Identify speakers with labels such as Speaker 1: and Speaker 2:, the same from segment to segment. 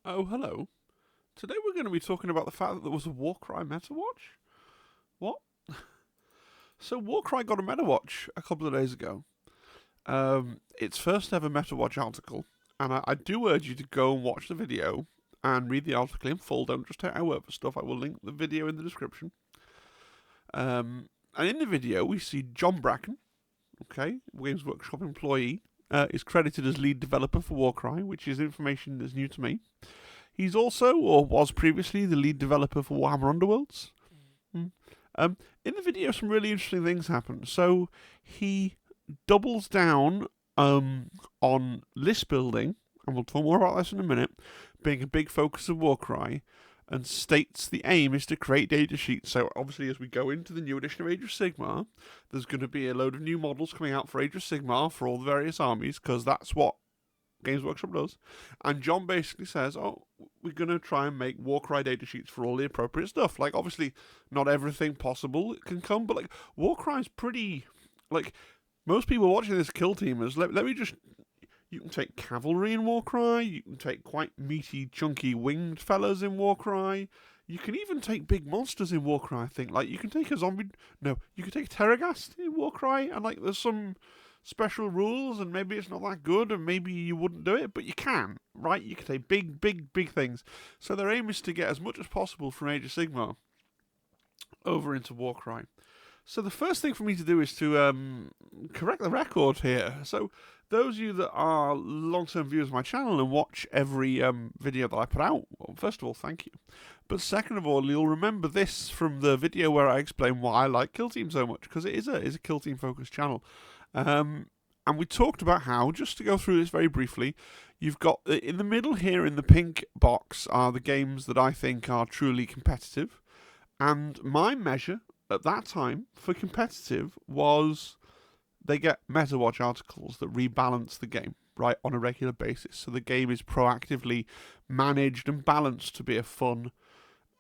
Speaker 1: Oh, hello. Today we're going to be talking about the fact that there was a Warcry Metawatch. What? So Warcry got a Metawatch a couple of days ago. Its first ever Metawatch article, and I do urge you to go and watch the video and read the article in full. Don't just take our word for stuff. I will link the video in the description. And in the video we see John Bracken, okay, Games Workshop employee, is credited as lead developer for Warcry, which is information that's new to me. He's also, or was previously, the lead developer for Warhammer Underworlds. In the video, some really interesting things happen. So he doubles down on list building, and we'll talk more about this in a minute, being a big focus of Warcry, and states the aim is to create data sheets. So obviously, as we go into the new edition of Age of Sigmar, there's going to be a load of new models coming out for Age of Sigmar for all the various armies, because that's what Games Workshop does. And John basically says, we're going to try and make Warcry data sheets for all the appropriate stuff. Like, obviously, not everything possible can come, but, like, Warcry's pretty, like, most people watching this kill teamers, let me just, you can take cavalry in Warcry, you can take quite meaty, chunky winged fellas in Warcry, you can even take big monsters in Warcry, I think. Like, you can take you can take a Terragast in Warcry, and, like, there's some special rules, and maybe it's not that good, and maybe you wouldn't do it, but you can, right? You can take big things. So their aim is to get as much as possible from Age of Sigmar over into Warcry. So the first thing for me to do is to correct the record here. So those of you that are long-term viewers of my channel and watch every video that I put out, well, first of all, thank you. But second of all, you'll remember this from the video where I explain why I like Kill Team so much, because it is a Kill Team focused channel. And we talked about how, just to go through this very briefly, you've got, in the middle here in the pink box are the games that I think are truly competitive. And my measure at that time for competitive was they get Metawatch articles that rebalance the game, right, on a regular basis. So the game is proactively managed and balanced to be a fun,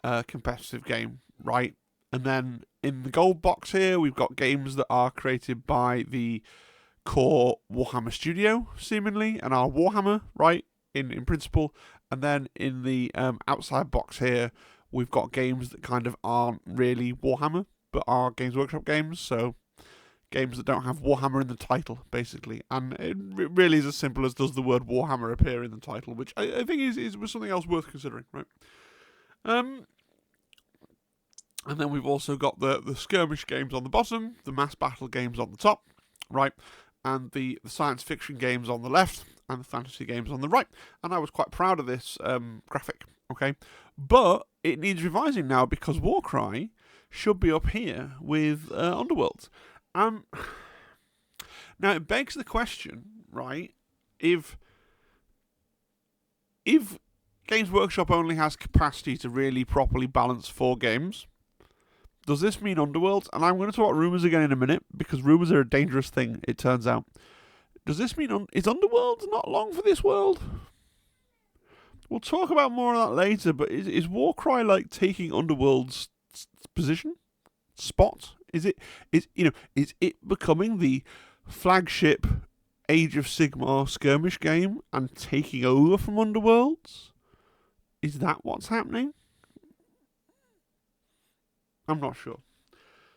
Speaker 1: competitive game, right? And then in the gold box here, we've got games that are created by the core Warhammer studio, seemingly, and are Warhammer, right, in principle. And then in the outside box here, we've got games that kind of aren't really Warhammer, but are Games Workshop games. So games that don't have Warhammer in the title, basically. And it really is as simple as does the word Warhammer appear in the title, which I think is something else worth considering, right? And then we've also got the skirmish games on the bottom, the mass battle games on the top, right, and the science fiction games on the left, and the fantasy games on the right. And I was quite proud of this graphic, okay? But it needs revising now because Warcry should be up here with Underworlds. Now it begs the question, right, if Games Workshop only has capacity to really properly balance 4 games, does this mean Underworlds? And I'm going to talk about rumours again in a minute, because rumours are a dangerous thing, it turns out. Does this mean, is Underworlds not long for this world? We'll talk about more of that later, but is Warcry, like, taking Underworld's position? Spot? Is it becoming the flagship Age of Sigmar skirmish game and taking over from Underworlds? Is that what's happening? I'm not sure.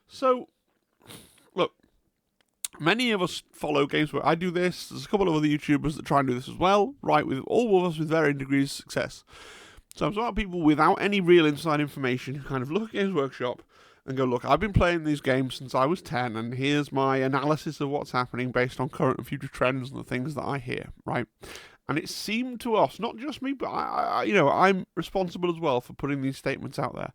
Speaker 1: So, look, many of us follow games where I do this. There's a couple of other YouTubers that try and do this as well, right? With all of us with varying degrees of success. So I'm talking about people without any real inside information who kind of look at Games Workshop and go, look, I've been playing these games since I was 10, and here's my analysis of what's happening based on current and future trends and the things that I hear, right? And it seemed to us, not just me, but I'm responsible as well for putting these statements out there.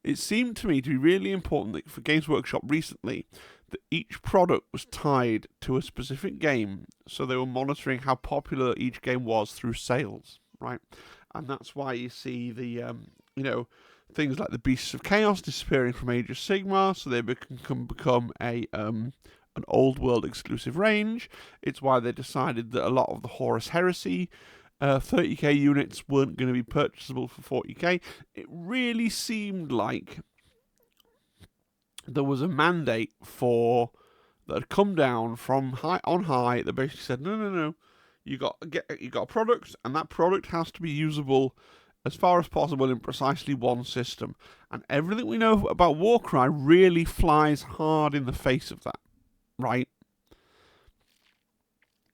Speaker 1: It seemed to me to be really important that for Games Workshop recently that each product was tied to a specific game, so they were monitoring how popular each game was through sales, right? And that's why you see the, things like the Beasts of Chaos disappearing from Age of Sigmar, so they can become an old world exclusive range. It's why they decided that a lot of the Horus Heresy 30k units weren't going to be purchasable for 40k. It really seemed like there was a mandate that had come down from high that basically said, no, You got a product, and that product has to be usable as far as possible in precisely one system. And everything we know about Warcry really flies hard in the face of that, right?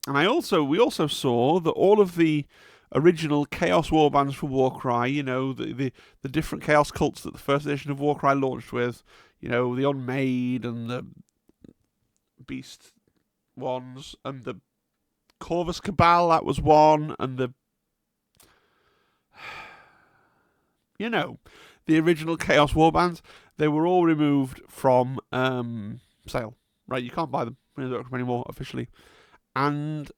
Speaker 1: And we also saw that all of the original Chaos Warbands for Warcry, you know, the different Chaos cults that the first edition of Warcry launched with, you know, the Unmade and the Beast ones, and the Corvus Cabal, that was one, and the, you know, the original Chaos Warbands, they were all removed from sale, right? You can't buy them anymore officially. And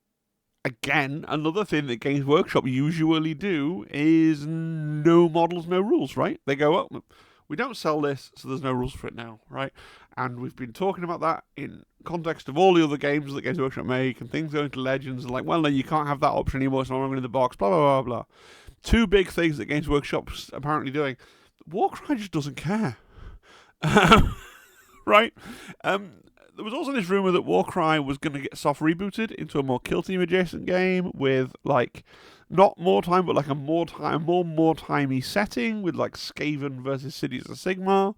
Speaker 1: again, another thing that Games Workshop usually do is no models, no rules, right? They go, oh, we don't sell this, so there's no rules for it now, right? And we've been talking about that in context of all the other games that Games Workshop make, and things going to Legends, and like, well, no, you can't have that option anymore, it's no longer in the box, blah, blah, blah, blah. Two big things that Games Workshop's apparently doing. Warcry just doesn't care. Right? There was also this rumour that Warcry was going to get soft rebooted into a more Kill Team adjacent game with, like, not more time, but like a more timey setting with, like, Skaven versus Cities of Sigmar.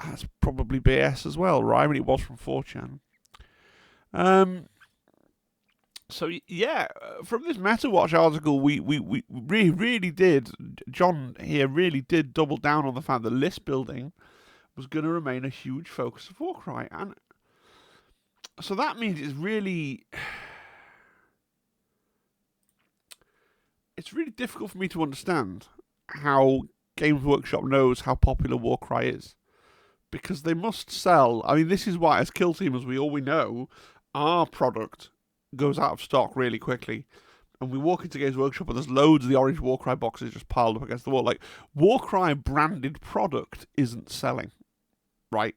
Speaker 1: That's probably BS as well, right? I mean, it was from 4chan. So, yeah, from this Metawatch article, we really did, John here really did double down on the fact that list building was going to remain a huge focus of Warcry. And so that means it's really difficult for me to understand how Games Workshop knows how popular Warcry is. Because they must sell. I mean, this is why, as Kill Team, as we know, our product goes out of stock really quickly. And we walk into Games Workshop and there's loads of the orange Warcry boxes just piled up against the wall. Like, Warcry branded product isn't selling. Right?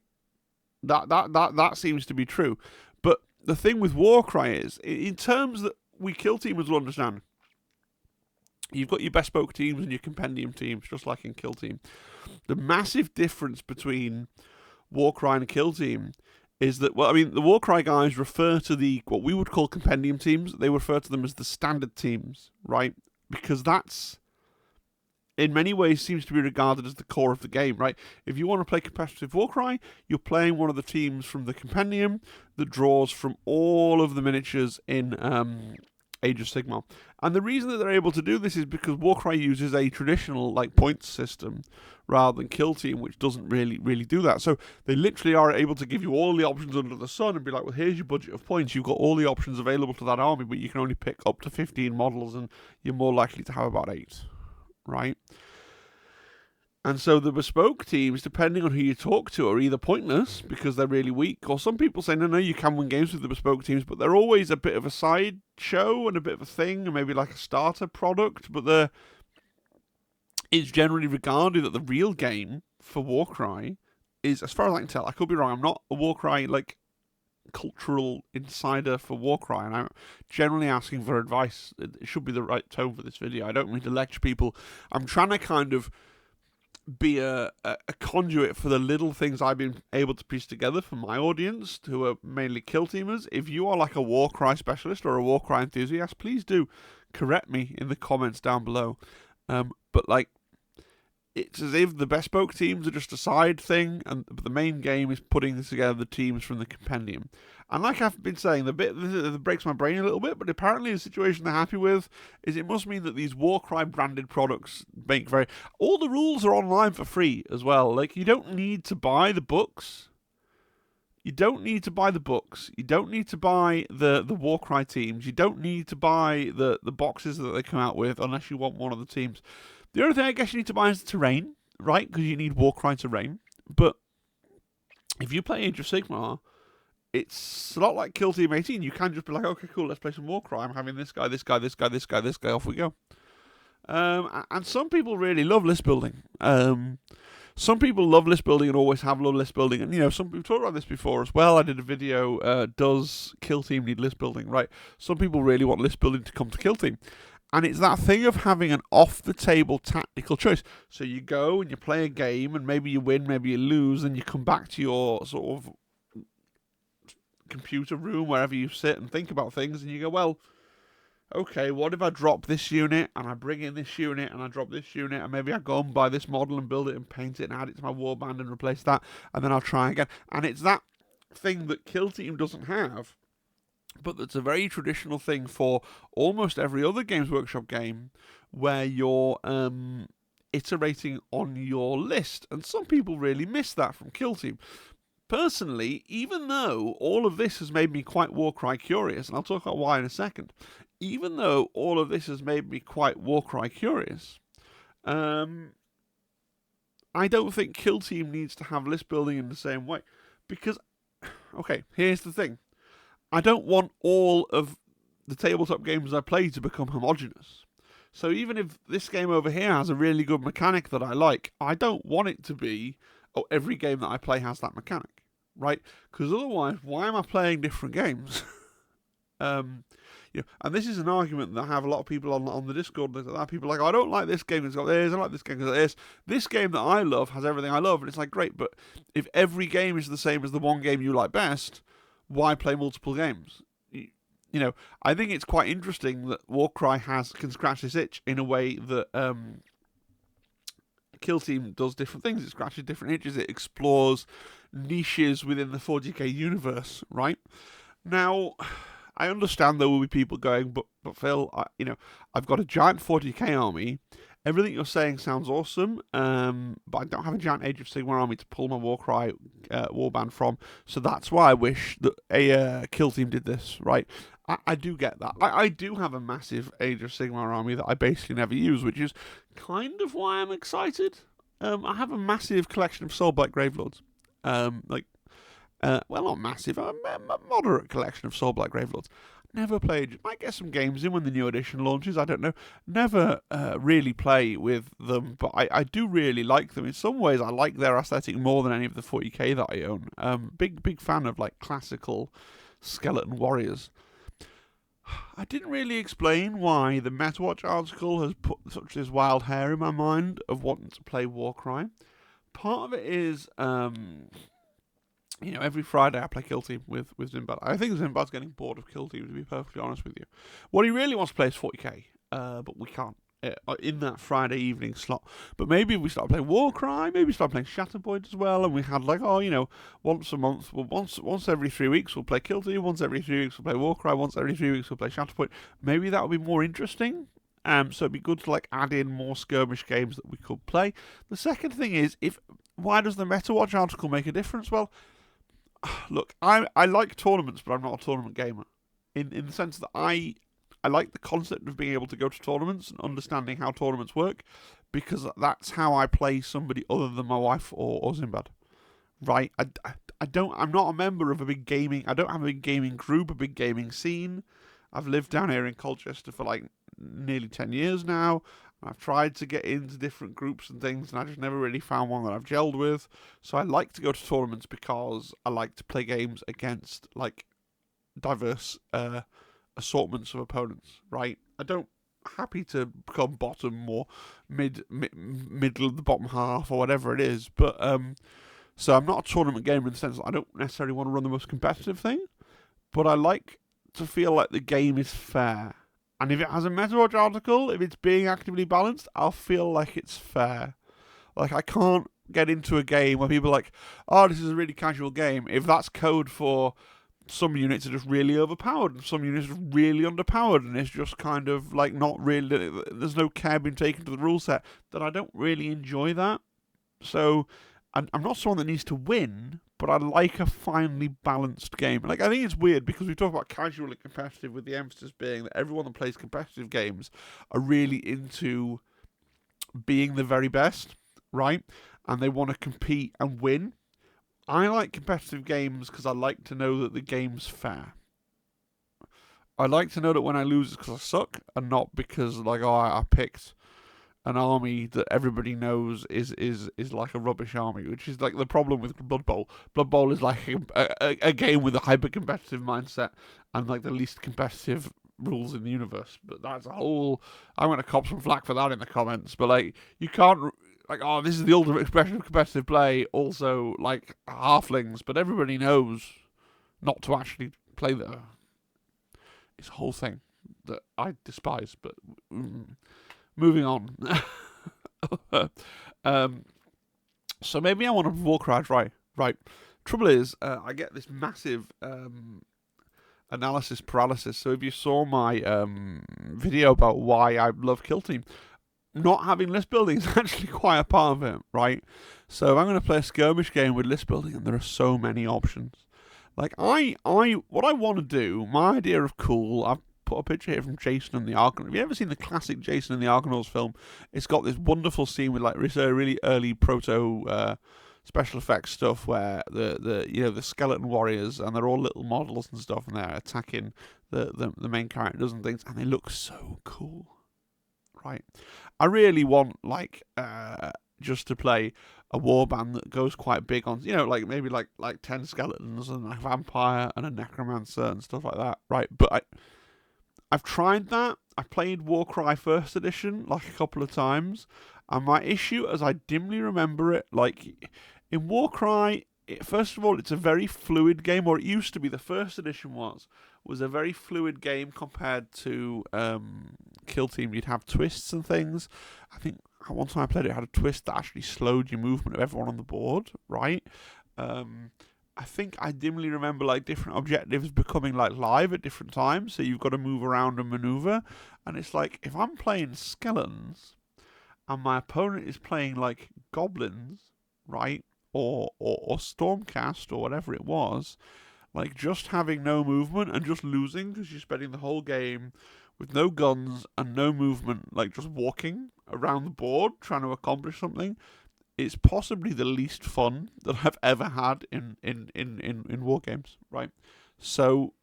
Speaker 1: That seems to be true. But the thing with Warcry is, in terms that we Kill Teamers will understand, you've got your bespoke teams and your compendium teams, just like in Kill Team. The massive difference between Warcry and Kill Team is that, well, I mean, the Warcry guys refer to what we would call compendium teams. They refer to them as the standard teams, right? Because that's, in many ways, seems to be regarded as the core of the game, right? If you want to play competitive Warcry, you're playing one of the teams from the compendium that draws from all of the miniatures in Age of Sigmar. And the reason that they're able to do this is because Warcry uses a traditional, like, points system rather than Kill Team, which doesn't really do that. So they literally are able to give you all the options under the sun and be like, well, here's your budget of points. You've got all the options available to that army, but you can only pick up to 15 models, and you're more likely to have about 8, right? And so the bespoke teams, depending on who you talk to, are either pointless because they're really weak, or some people say, no, you can win games with the bespoke teams, but they're always a bit of a side show and a bit of a thing, and maybe like a starter product, but it's generally regarded that the real game for Warcry is, as far as I can tell, I could be wrong, I'm not a Warcry, like, cultural insider for Warcry, and I'm generally asking for advice. It should be the right tone for this video. I don't mean to lecture people. I'm trying to kind of be a conduit for the little things I've been able to piece together for my audience, who are mainly Kill Teamers. If you are like a Warcry specialist or a Warcry enthusiast, please do correct me in the comments down below. But like, it's as if the bespoke teams are just a side thing, and the main game is putting together the teams from the compendium. And like I've been saying, the bit that breaks my brain a little bit, but apparently the situation they're happy with is it must mean that these Warcry branded products make all the rules are online for free as well. Like, you don't need to buy the books. You don't need to buy the books. You don't need to buy the Warcry teams. You don't need to buy the boxes that they come out with unless you want one of the teams. The only thing I guess you need to buy is the terrain, right? Because you need Warcry terrain. But if you play Age of Sigmar, it's a lot like Kill Team 18. You can just be like, okay, cool, let's play some Warcry. I'm having this guy, this guy, this guy, this guy, this guy. Off we go. And some people really love list building. Some people love list building and always have loved list building. And, you know, we've talked about this before as well. I did a video, does Kill Team need list building, right? Some people really want list building to come to Kill Team. And it's that thing of having an off-the-table tactical choice. So you go and you play a game, and maybe you win, maybe you lose, and you come back to your sort of computer room, wherever you sit and think about things, and you go, well, okay, what if I drop this unit and I bring in this unit and I drop this unit and maybe I go and buy this model and build it and paint it and add it to my warband and replace that and then I'll try again. And it's that thing that Kill Team doesn't have, but that's a very traditional thing for almost every other Games Workshop game where you're iterating on your list. And some people really miss that from Kill Team. Personally, even though all of this has made me quite Warcry curious, and I'll talk about why in a second, even though all of this has made me quite Warcry curious, I don't think Kill Team needs to have list building in the same way. Because, okay, here's the thing. I don't want all of the tabletop games I play to become homogenous. So even if this game over here has a really good mechanic that I like, I don't want it to be, oh, every game that I play has that mechanic, right? Because otherwise, why am I playing different games? And this is an argument that I have a lot of people on the Discord. That people are like, I don't like this game. It's got this. I like this game because of this. This game that I love has everything I love, and it's like great. But if every game is the same as the one game you like best, why play multiple games? I think it's quite interesting that Warcry can scratch this itch in a way that Kill Team does different things. It scratches different itches. It explores niches within the 40k universe, right? Now, I understand there will be people going, but Phil, I've got a giant 40k army. Everything you're saying sounds awesome, but I don't have a giant Age of Sigmar army to pull my Warcry warband from, so that's why I wish that a Kill Team did this, right? I do get that. I do have a massive Age of Sigmar army that I basically never use, which is kind of why I'm excited. I have a massive collection of Soulblight Gravelords. Well, not massive, a moderate collection of Soulblight Gravelords. Never played, might get some games in when the new edition launches, I don't know. Never really play with them, but I do really like them. In some ways, I like their aesthetic more than any of the 40k that I own. Big fan of like classical skeleton warriors. I didn't really explain why the Metawatch article has put such this wild hair in my mind of wanting to play Warcry. Part of it is, every Friday I play Kill Team with Zimbad. I think Zimbad's getting bored of Kill Team, to be perfectly honest with you. What he really wants to play is 40k, but we can't in that Friday evening slot. But maybe if we start playing Warcry, maybe start playing Shatterpoint as well, and we had once a month, well, once every 3 weeks we'll play Kill Team, once every 3 weeks we'll play Warcry, once every 3 weeks we'll play Shatterpoint. Maybe that would be more interesting. So it'd be good to add in more skirmish games that we could play. The second thing is, why does the Metawatch article make a difference? Well, look, I like tournaments, but I'm not a tournament gamer. In the sense that I like the concept of being able to go to tournaments and understanding how tournaments work, because that's how I play somebody other than my wife or Zimbad. Right? I'm not a member of a big gaming. I don't have a big gaming group, a big gaming scene. I've lived down here in Colchester for nearly 10 years now. I've tried to get into different groups and things, and I just never really found one that I've gelled with. So I like to go to tournaments because I like to play games against diverse assortments of opponents. Right? I don't happy to become bottom or middle of the bottom half or whatever it is. But so I'm not a tournament gamer in the sense that I don't necessarily want to run the most competitive thing, but I like to feel like the game is fair. And if it has a Metawatch article, if it's being actively balanced, I'll feel like it's fair. I can't get into a game where people are like, oh, this is a really casual game, if that's code for some units are just really overpowered and some units are really underpowered, and it's just kind of not really, there's no care being taken to the rule set, then I don't really enjoy that. So I'm not someone that needs to win, but I like a finely balanced game. I think it's weird because we talk about casual and competitive, with the emphasis being that everyone that plays competitive games are really into being the very best, right? And they want to compete and win. I like competitive games because I like to know that the game's fair. I like to know that when I lose it's because I suck, and not because I picked an army that everybody knows is like a rubbish army, which is the problem with Blood Bowl. Blood Bowl is a game with a hyper-competitive mindset and the least competitive rules in the universe. But that's a whole... I'm going to cop some flack for that in the comments. But you can't... oh, this is the ultimate expression of competitive play. Also, halflings, but everybody knows not to actually play the... It's a whole thing. that I despise. But moving on. So maybe I want to Warcry right. Trouble is, I get this massive analysis paralysis. So if you saw my video about why I love Kill Team, not having list building is actually quite a part of it, right? So if I'm going to play a skirmish game with list building, and there are so many options. Like what I want to do, my idea of cool, I've put a picture here from Jason and the Argonauts. Have you ever seen the classic Jason and the Argonauts film? It's got this wonderful scene with like really early proto special effects stuff where the skeleton warriors, and they're all little models and stuff, and they're attacking the main characters and things, and they look so cool, right? I really want like just to play a warband that goes quite big on, like maybe like 10 skeletons and a vampire and a necromancer and stuff like that, right? But I've tried that. I played Warcry First Edition like a couple of times, and my issue, as I dimly remember it, like in Warcry, first of all, it's a very fluid game, or it used to be. The First Edition was a very fluid game compared to Kill Team. You'd have twists and things. I think one time I played it, had a twist that actually slowed your movement of everyone on the board, right? I think I dimly remember like different objectives becoming like live at different times, so you've got to move around and maneuver. And it's like, if I'm playing skeletons and my opponent is playing like goblins, right, or Stormcast or whatever it was, like just having no movement and just losing because you're spending the whole game with no guns and no movement, like just walking around the board trying to accomplish something. It's possibly the least fun that I've ever had in war games, right? So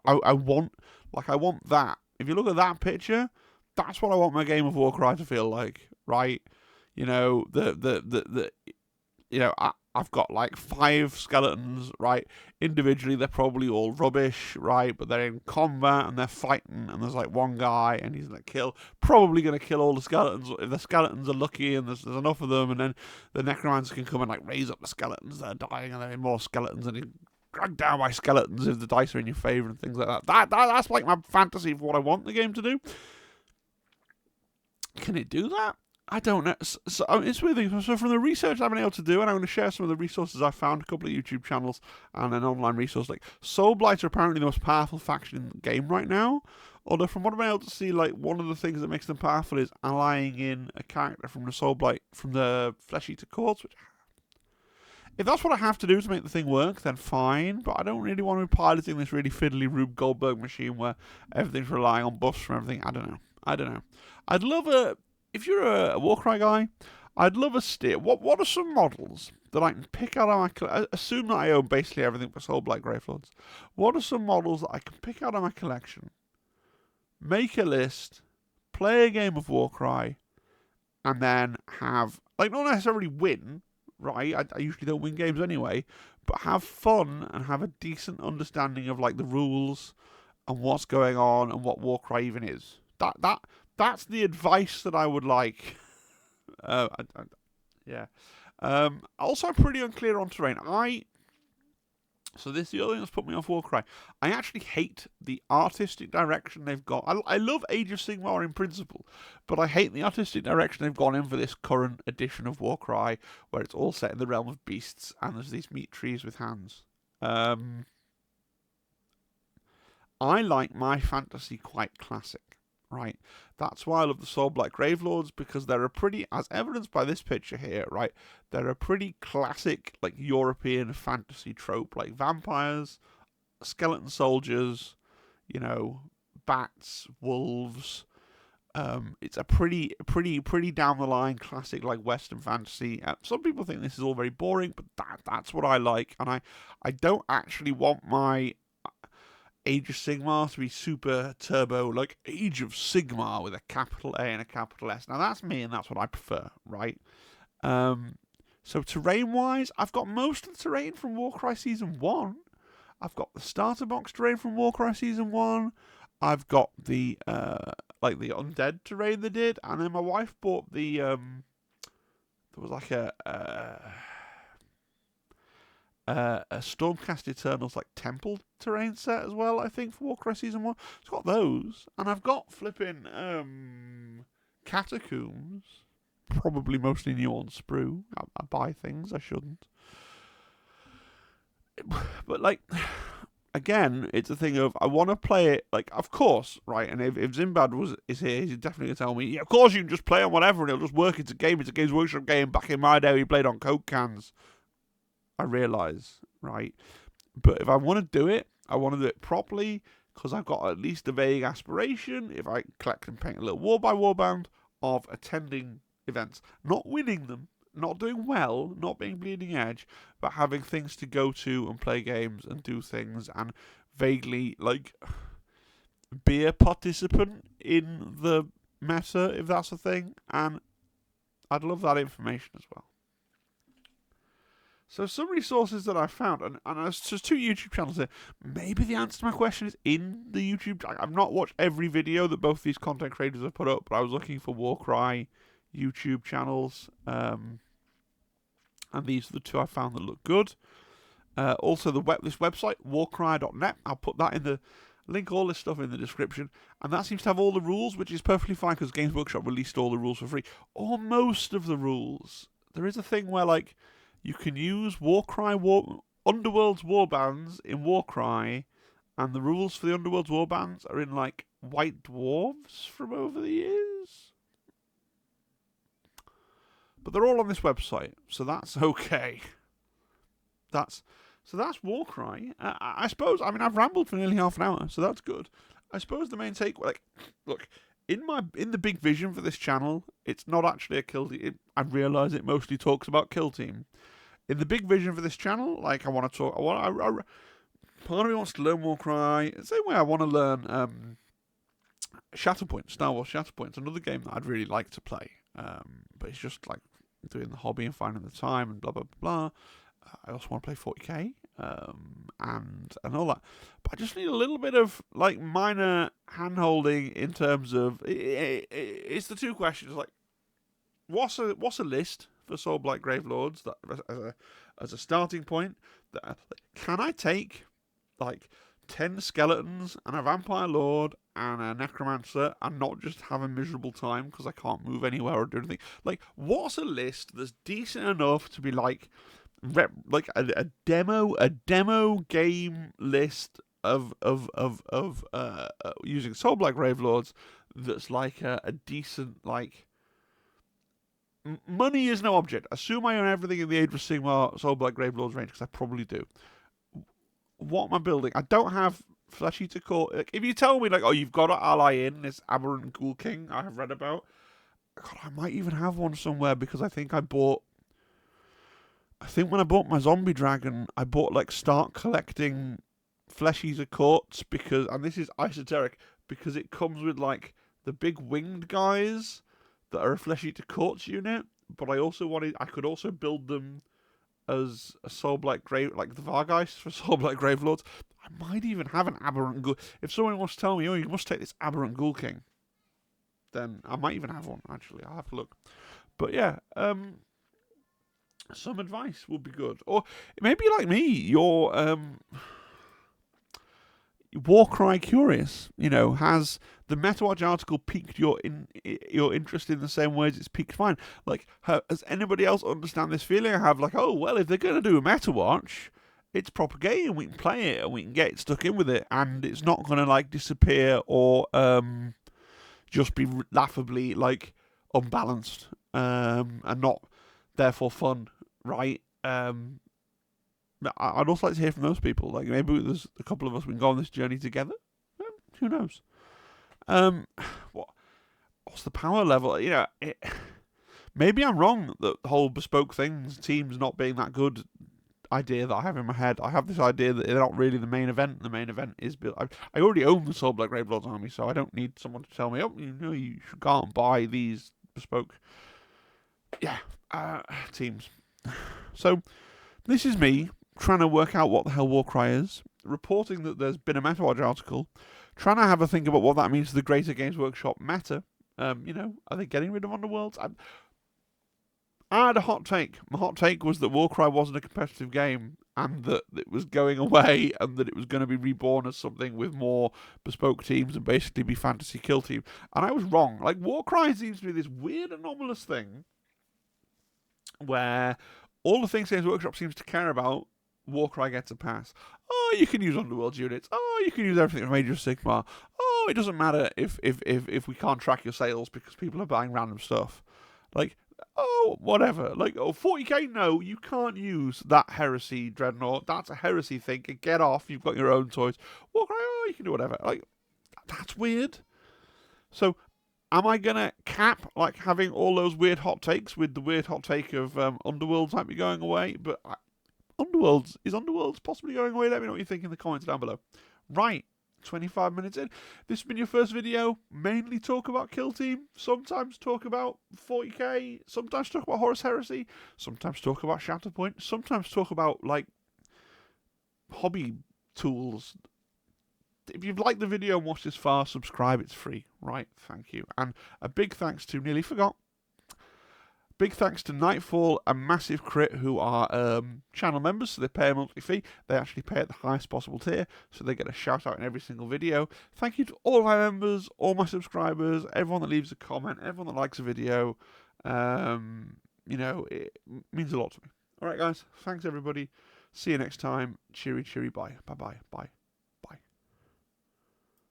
Speaker 1: I want that. If you look at that picture, that's what I want my game of Warcry to feel like, right? I've got like 5 skeletons, right? Individually, they're probably all rubbish, right? But they're in combat and they're fighting, and there's like one guy, and he's probably going to kill all the skeletons if the skeletons are lucky and there's enough of them, and then the necromancer can come and like raise up the skeletons that are dying, and there are more skeletons, and you drag down by skeletons if the dice are in your favour and things like that. That's like my fantasy of what I want the game to do. Can it do that? I don't know. So it's weird. So from the research I've been able to do, and I'm going to share some of the resources I found, a couple of YouTube channels and an online resource. Like Soulblights are apparently the most powerful faction in the game right now. Although from what I've been able to see, like one of the things that makes them powerful is allying in a character from the Soulblight, from the Flesh Eater Courts. Which, if that's what I have to do to make the thing work, then fine. But I don't really want to be piloting this really fiddly Rube Goldberg machine where everything's relying on buffs from everything. I don't know. I'd love if you're a Warcry guy, I'd love a steer. What are some models that I can pick out of my collection? Assume that I own basically everything for Soulblight Gravelords. What are some models that I can pick out of my collection, make a list, play a game of Warcry, and then have, like, not necessarily win, right? I usually don't win games anyway, but have fun and have a decent understanding of, like, the rules and what's going on and what Warcry even is. That's the advice that I would like. Yeah. Also, I'm pretty unclear on terrain. So this is the other thing that's put me off Warcry. I actually hate the artistic direction they've got. I love Age of Sigmar in principle, but I hate the artistic direction they've gone in for this current edition of Warcry, where it's all set in the realm of beasts and there's these meat trees with hands. I like my fantasy quite classic. Right, that's why I love the Soulblight Gravelords, because they're a pretty, as evidenced by this picture here, right, they're a pretty classic, like, European fantasy trope, like vampires, skeleton soldiers, bats, wolves. It's a pretty down the line classic, like, Western fantasy. Some people think this is all very boring, but that's what I like, and I don't actually want my Age of Sigmar to be super turbo, like Age of Sigmar with a capital A and a capital S. Now that's me, and that's what I prefer, right? So terrain-wise, I've got most of the terrain from Warcry Season 1. I've got the starter box terrain from Warcry Season 1. I've got the like the undead terrain they did, and then my wife bought the there was like a a Stormcast Eternals like temple terrain set as well, I think, for Warcry Season 1. It's got those. And I've got flipping Catacombs. Probably mostly new on Sprue. I buy things I shouldn't. But, like, again, it's a thing of, I want to play it, like, of course, right? And if Zimbad is here, he's definitely going to tell me, yeah, of course you can just play on whatever and it'll just work. It's a game. It's a Games Workshop game. Back in my day, we played on Coke cans. I realise, right? But if I want to do it, I want to do it properly, because I've got at least a vague aspiration, if I collect and paint a little war by warband, of attending events. Not winning them, not doing well, not being bleeding edge, but having things to go to and play games and do things and vaguely, like, be a participant in the meta, if that's a thing. And I'd love that information as well. So some resources that I found, and there's just 2 YouTube channels here. Maybe the answer to my question is in the YouTube. I've not watched every video that both these content creators have put up, but I was looking for Warcry YouTube channels, and these are the 2 I found that look good. Also, this website, warcry.net, I'll put that in the link, all this stuff in the description, and that seems to have all the rules, which is perfectly fine, because Games Workshop released all the rules for free, or most of the rules. There is a thing where, like, you can use Underworld's warbands in Warcry, and the rules for the Underworld's warbands are in, like, White Dwarves from over the years. But they're all on this website, so that's okay. So that's Warcry. I suppose, I mean, I've rambled for nearly half an hour, so that's good. I suppose the main take, like, look, in the big vision for this channel, it's not actually a kill team. I realise it mostly talks about kill team. In the big vision for this channel, like, I want to talk. Part of me wants to learn Warcry. The same way I want to learn Shatterpoint, Star Wars Shatterpoint. Another game that I'd really like to play. But it's just like doing the hobby and finding the time and blah blah blah. I also want to play 40k and all that. But I just need a little bit of, like, minor hand-holding in terms of it's the 2 questions, like, what's a list for Soulblight Gravelords that as a starting point? That can I take, like, 10 skeletons and a vampire lord and a necromancer and not just have a miserable time because I can't move anywhere or do anything? Like, what's a list that's decent enough to be like a demo game list of using Soulblight Gravelords that's like a decent, like, money is no object. Assume I own everything in the Age of Sigmar Soulblight Gravelords range, because I probably do. What am I building? I don't have Flesh Eater Core. Like, if you tell me, like, oh, you've got to ally in this Aberrant Ghoul King I have read about, God, I might even have one somewhere, because I think when I bought my zombie dragon, I bought, like, start collecting Flesh Eater Courts, because, and this is esoteric, because it comes with, like, the big winged guys that are a Flesh Eater Courts unit, but I could also build them as a Soulblight Grave, like the Vargeist for Soulblight Gravelords. I might even have an Aberrant Ghoul. If someone wants to tell me, oh, you must take this Aberrant Ghoul King, then I might even have one, actually. I'll have to look. But yeah, some advice would be good. Or maybe, like me, you're Warcry curious, has the Metawatch article piqued your interest in the same way as it's piqued mine? Like, has anybody else understand this feeling I have? Like, oh, well, if they're going to do a Metawatch, it's proper game, we can play it, and we can get stuck in with it, and it's not going to, like, disappear or just be laughably, like, unbalanced, and not, therefore, fun, right? I'd also like to hear from those people. Like, maybe there's a couple of us we can go on this journey together. Who knows? What's the power level? Maybe I'm wrong that the whole bespoke teams not being that good idea that I have in my head. I have this idea that they're not really the main event. The main event is built. I already own the Soulblight Gravelords army, so I don't need someone to tell me, oh, you can't buy these bespoke teams. So this is me trying to work out what the hell Warcry is, reporting that there's been a Metawatch article, trying to have a think about what that means to the greater Games Workshop meta. Are they getting rid of Underworlds? I had a hot take. My hot take was that Warcry wasn't a competitive game, and that it was going away, and that it was going to be reborn as something with more bespoke teams and basically be fantasy kill team. And I was wrong. Like, Warcry seems to be this weird anomalous thing where all the things Games Workshop seems to care about, Warcry gets a pass. Oh, you can use Underworld units. Oh, you can use everything from Age of Sigmar. Oh, it doesn't matter if we can't track your sales because people are buying random stuff. Like, oh, whatever. Like, oh, 40k, no, you can't use that Heresy Dreadnought. That's a Heresy thing. Get off. You've got your own toys. Warcry, oh, you can do whatever. Like, that's weird. So, am I going to cap, like, having all those weird hot takes with the weird hot take of Underworlds might be going away? But is Underworlds possibly going away? Let me know what you think in the comments down below. Right, 25 minutes in. This has been your first video. Mainly talk about Kill Team. Sometimes talk about 40k. Sometimes talk about Horus Heresy. Sometimes talk about Shatterpoint. Sometimes talk about, like, hobby tools. If you've liked the video and watched this far, subscribe. It's free. Right, thank you. And a big thanks to, nearly forgot, big thanks to Nightfall and Massive Crit, who are channel members, so they pay a monthly fee. They actually pay at the highest possible tier, so they get a shout out in every single video. Thank you to all my members, all my subscribers, everyone that leaves a comment, everyone that likes a video. You know, it means a lot to me. Alright guys, thanks everybody. See you next time. Cheery, cheery, bye. Bye-bye. Bye.